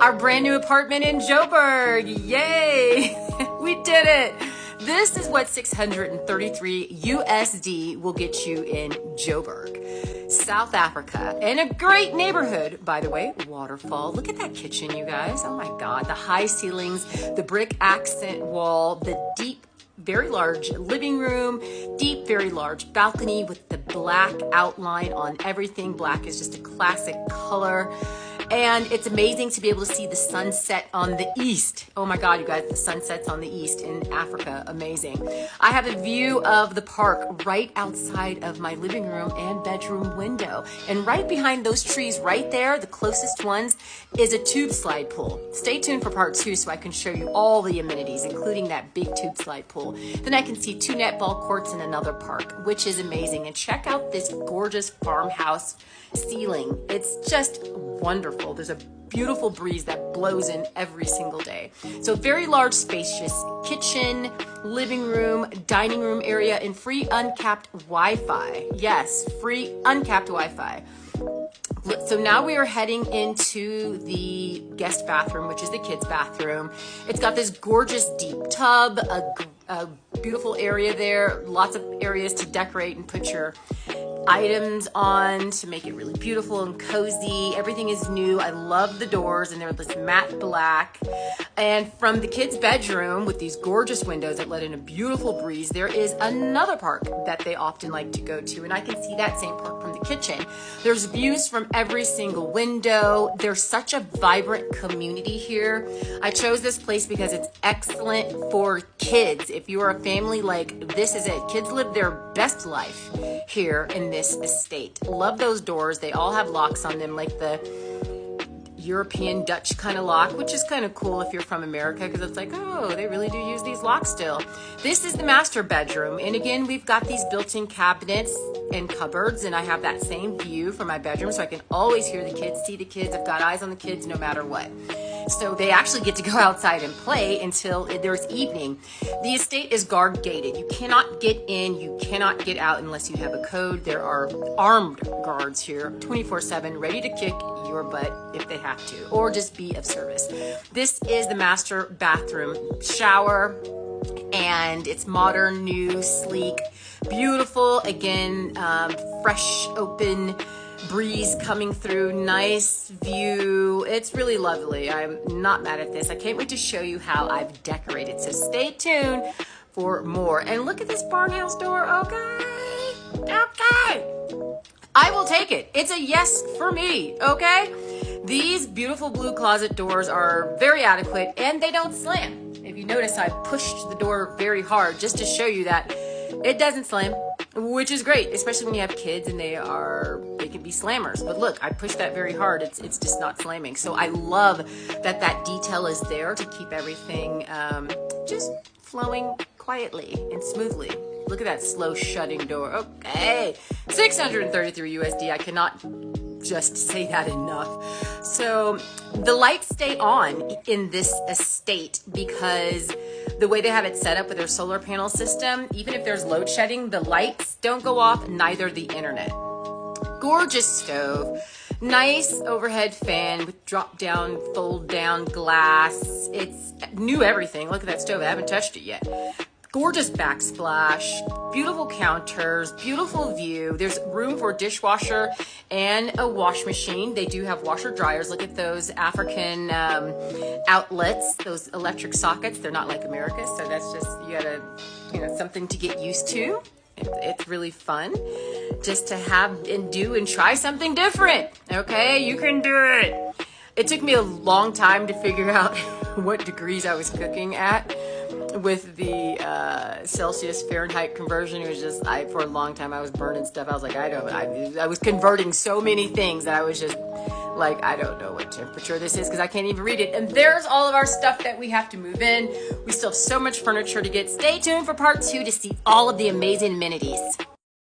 our brand new apartment in Joburg. Yay! We did it. This is what 633 USD will get you in Joburg, South Africa, in a great neighborhood, by the way, waterfall. Look at that kitchen, you guys. Oh my God, the high ceilings, the brick accent wall, the deep, very large living room, deep, very large balcony with the black outline on everything. Black is just a classic color. And it's amazing to be able to see the sunset on the east. Oh my God, you guys, the sunsets on the east in Africa, amazing. I have a view of the park right outside of my living room and bedroom window. And right behind those trees right there, the closest ones, is a tube slide pool. Stay tuned for part 2 so I can show you all the amenities, including that big tube slide pool. Then I can see 2 netball courts in another park, which is amazing. And check out this gorgeous farmhouse ceiling. It's just wonderful. There's a beautiful breeze that blows in every single day. So very large, spacious kitchen, living room, dining room area, and free uncapped Wi-Fi. Yes, free uncapped Wi-Fi. So now we are heading into the guest bathroom, which is the kids' bathroom. It's got this gorgeous deep tub, a beautiful area there, lots of areas to decorate and put your items on to make it really beautiful and cozy. Everything is new. I love the doors, and they're this matte black. And from the kids' bedroom with these gorgeous windows that let in a beautiful breeze, there is another park that they often like to go to, and I can see that same park from the kitchen. There's views from every single window. There's such a vibrant community here. I chose this place because it's excellent for kids. If you are a family, like, this is it. Kids live their best life here in this estate. Love those doors. They all have locks on them, like the European Dutch kind of lock, which is kind of cool if you're from America, because it's like, oh, they really do use these locks still. This is the master bedroom, and again, we've got these built-in cabinets and cupboards, and I have that same view from my bedroom, so I can always hear the kids, see the kids. I've got eyes on the kids no matter what. So they actually get to go outside and play until there's evening. The estate is guard gated. You cannot get in, you cannot get out unless you have a code. There are armed guards here 24/7, ready to kick your butt if they have to, or just be of service. This is the master bathroom shower, and it's modern, new, sleek, beautiful. Again, fresh, open breeze coming through, nice view. It's really lovely. I'm not mad at this. I can't wait to show you how I've decorated. So stay tuned for more. And look at this barn house door. Okay. I will take it. It's a yes for me. Okay. These beautiful blue closet doors are very adequate, and they don't slam. If you notice, I pushed the door very hard just to show you that it doesn't slam, which is great, especially when you have kids and they can be slammers. But look, I pushed that very hard. It's just not slamming. So I love that detail is there to keep everything just flowing quietly and smoothly. Look at that slow shutting door. Okay, 633 USD. I cannot just say that enough. So the lights stay on in this estate because the way they have it set up with their solar panel system, even if there's load shedding, the lights don't go off, neither the internet. Gorgeous stove, nice overhead fan with drop down, fold down glass. It's new everything. Look at that stove. I haven't touched it yet. Gorgeous backsplash, beautiful counters, beautiful view. There's room for a dishwasher and a wash machine. They do have washer dryers. Look at those African outlets, those electric sockets. They're not like America, so that's just, you gotta, something to get used to. It's really fun just to have and do and try something different. Okay, you can do it. It took me a long time to figure out what degrees I was cooking at with the Celsius Fahrenheit conversion. It was just, for a long time I was burning stuff. I was like, I was converting so many things that I was just like, I don't know what temperature this is because I can't even read it. And there's all of our stuff that we have to move in. We still have so much furniture to get. Stay tuned for part 2 to see all of the amazing amenities.